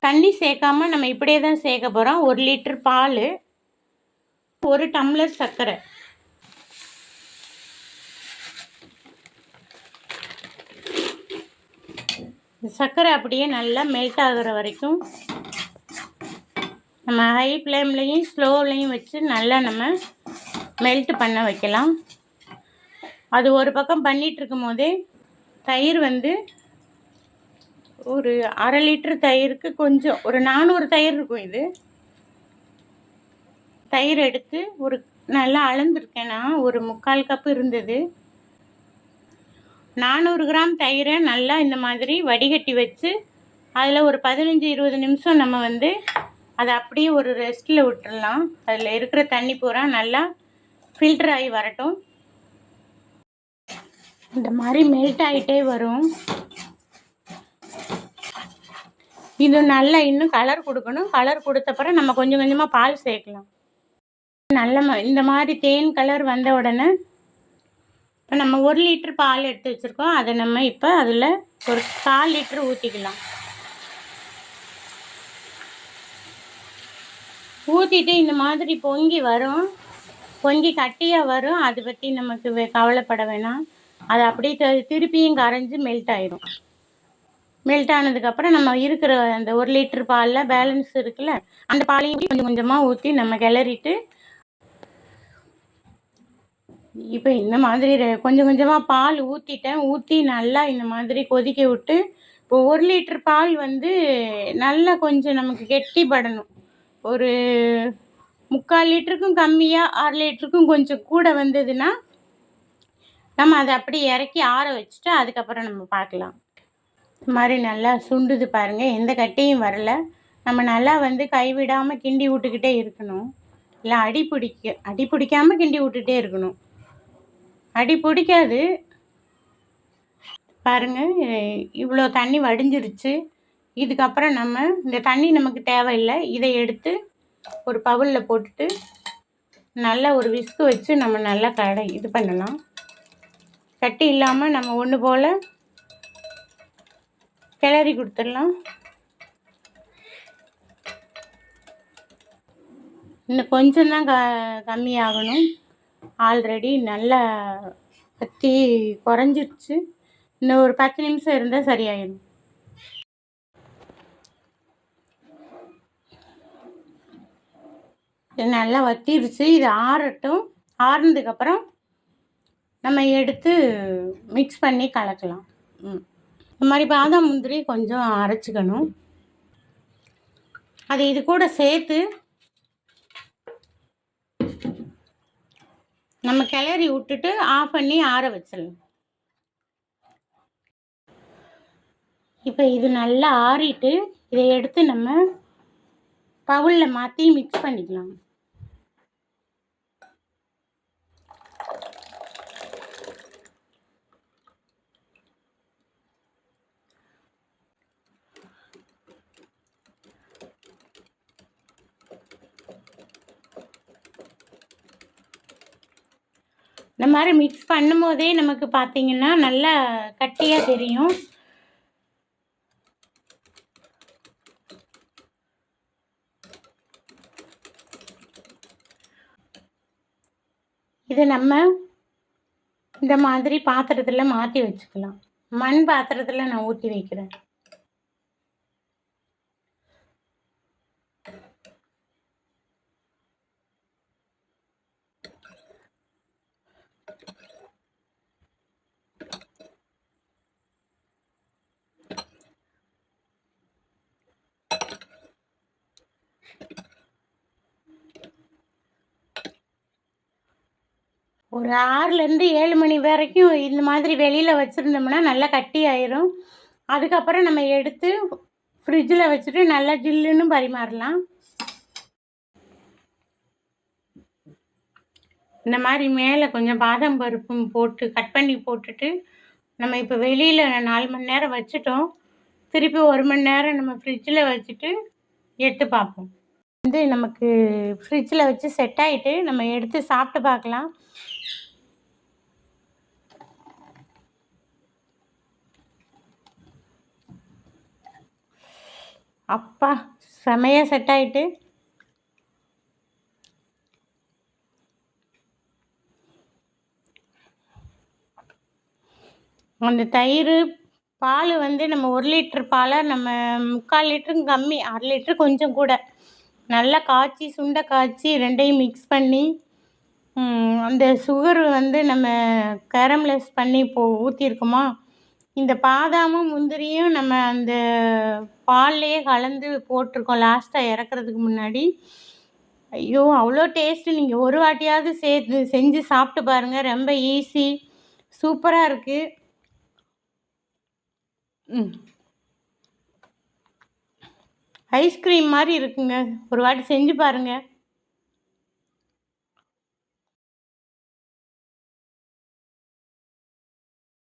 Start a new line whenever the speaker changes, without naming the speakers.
தண்ணி சேர்க்காம நம்ம இப்படியே தான் சேர்க்க போகிறோம். 1 லிட்டர் பால், 1 டம்ளர் சர்க்கரை. சர்க்கரை அப்படியே நல்லா மெல்ட் ஆகிற வரைக்கும் நம்ம ஹை ஃப்ளேம்லேயும் ஸ்லோவ்லேயும் வச்சு நல்லா நம்ம மெல்ட் பண்ண வைக்கலாம். அது ஒரு பக்கம் பண்ணிகிட்ருக்கும் போதே தயிர் வந்து ஒரு 1/2 லிட்டர் தயிருக்கு கொஞ்சம் ஒரு 400 தயிர் இருக்கும். இது தயிர் எடுத்து ஒரு நல்லா அளந்துருக்கேன். நான் ஒரு 3/4 கப்பு இருந்தது. 400 கிராம் தயிரை நல்லா இந்த மாதிரி வடிகட்டி வச்சு அதில் ஒரு 15-20 நிமிஷம் நம்ம வந்து அதை அப்படியே ஒரு ரெஸ்ட்டில் விட்டுடலாம். அதில் இருக்கிற தண்ணி பூரா நல்லா ஃபில்டர் ஆகி வரட்டும். இந்த மாதிரி மெல்ட் ஆகிட்டே வரும். இது நல்லா இன்னும் கலர் கொடுக்கணும். கலர் கொடுத்தப்பறம் நம்ம கொஞ்சம் கொஞ்சமாக பால் சேர்க்கலாம். நல்ல இந்த மாதிரி தேன் கலர் வந்த உடனே இப்போ நம்ம 1 லிட்டர் பால் எடுத்து வச்சுருக்கோம். அதை நம்ம இப்போ அதில் ஒரு 1/4 லிட்டர் ஊற்றிக்கலாம். ஊற்றிட்டு இந்த மாதிரி பொங்கி வரும், பொங்கி கட்டியாக வரும். அதை பற்றி நமக்கு கவலைப்பட வேணாம். அதை அப்படியே திருப்பியும் கரைஞ்சி மெல்ட் ஆயிடும். மெல்ட் ஆனதுக்கப்புறம் நம்ம இருக்கிற அந்த 1 லிட்டர் பாலில் பேலன்ஸ் இருக்குல்ல, அந்த பாலையும் கொஞ்சம் கொஞ்சமாக ஊற்றி நம்ம கிளறிட்டு இப்போ இந்த மாதிரி கொஞ்சம் கொஞ்சமாக பால் ஊற்றிட்டேன். ஊற்றி நல்லா இந்த மாதிரி கொதிக்க விட்டு இப்போ 1 லிட்டர் பால் வந்து நல்லா கொஞ்சம் நமக்கு கெட்டிப்படணும். ஒரு 3/4 லிட்டருக்கும் கம்மியாக 1/2 லிட்டருக்கும் கொஞ்சம் கூட வந்ததுன்னா நம்ம அதை அப்படி இறக்கி ஆற வச்சுட்டு அதுக்கப்புறம் நம்ம பார்க்கலாம். இந்த மாதிரி நல்லா சுண்டுது பாருங்கள், எந்த கட்டியும் வரல. நம்ம நல்லா வந்து கைவிடாமல் கிண்டி விட்டுக்கிட்டே இருக்கணும். இல்லை அடி பிடிக்காமல் கிண்டி விட்டுட்டே இருக்கணும். அடி பிடிக்காது பாருங்கள். இவ்வளோ தண்ணி வடிஞ்சிருச்சு. இதுக்கப்புறம் நம்ம இந்த தண்ணி நமக்கு தேவையில்லை. இதை எடுத்து ஒரு பவுலில் போட்டுட்டு நல்லா ஒரு விஸ்கு வச்சு நம்ம நல்லா இது பண்ணலாம். கட்டி இல்லாமல் நம்ம ஒன்று போல் கிளறி கொடுத்துடலாம். இன்னும் கொஞ்சம் தான் கம்மியாகணும். ஆல்ரெடி நல்லா பற்றி குறைஞ்சிருச்சு. இன்னும் ஒரு 10 நிமிஷம் இருந்தால் சரியாயிடும். இது நல்லா வத்திருச்சு. இது ஆறட்டும். ஆறுனதுக்கப்புறம் நம்ம எடுத்து மிக்ஸ் பண்ணி கலக்கலாம். இந்த மாதிரி பாதாம் முந்திரி கொஞ்சம் அரைச்சிக்கணும். அது இது கூட சேர்த்து நம்ம கிளறி விட்டுட்டு ஆஃப் பண்ணி ஆற வச்சிடலாம். இப்போ இது நல்லா ஆறிட்டு இதை எடுத்து நம்ம பவுலில் மாற்றி மிக்ஸ் பண்ணிக்கலாம். இந்த மாதிரி மிக்ஸ் பண்ணும் போதே நமக்கு பார்த்தீங்கன்னா நல்லா கட்டியாக தெரியும். இதை நம்ம இந்த மாதிரி பாத்திரத்தில் மாற்றி வச்சுக்கலாம். மண் பாத்திரத்தில் நான் ஊற்றி வைக்கிறேன். ஒரு 6லேருந்து 7 மணி வரைக்கும் இந்த மாதிரி வெளியில் வச்சுருந்தோம்னா நல்லா கட்டி ஆயிரும். அதுக்கப்புறம் நம்ம எடுத்து ஃப்ரிட்ஜில் வச்சுட்டு நல்லா ஜில்லுன்னு பரிமாறலாம். இந்த மாதிரி மேலே கொஞ்சம் பாதாம் பருப்பும் போட்டு கட் பண்ணி போட்டுட்டு நம்ம இப்போ வெளியில் 4 மணி நேரம் வச்சுட்டோம். திருப்பி 1 மணி நேரம் நம்ம ஃப்ரிட்ஜில் வச்சுட்டு எடுத்து பார்ப்போம். வந்து நமக்கு ஃப்ரிட்ஜில் வச்சு செட் ஆகிட்டு நம்ம எடுத்து சாப்பிட்டு பார்க்கலாம். அப்பா! செமையா செட் ஆயிட்டு. அந்த தயிரு, பால் வந்து நம்ம 1 லிட்டர் பால நம்ம 3/4 லிட்டரும் கம்மி, 1/2 லிட்டரு கொஞ்சம் கூட. நல்லா காய்ச்சி, சுண்ட காய்ச்சி 2யும் மிக்ஸ் பண்ணி, அந்த சுகர் வந்து நம்ம கேரமலைஸ் பண்ணி ஊத்தியிருக்கோமா, இந்த பாதாமும், முந்திரியும் நம்ம அந்த பால்லயே கலந்து போட்டிருக்கோம் லாஸ்ட்டா இறக்குறதுக்கு முன்னாடி. ஐயோ! அவ்வளோ டேஸ்ட்டு. நீங்க ஒரு வாட்டியாவது செஞ்சு சாப்பிட்டு பாருங்க. ரொம்ப ஈஸி. சூப்பரா இருக்கு. ம். ஐஸ்கிரீம் மாரி இருக்குங்க. ஒரு வாட்டி செஞ்சு பாருங்க.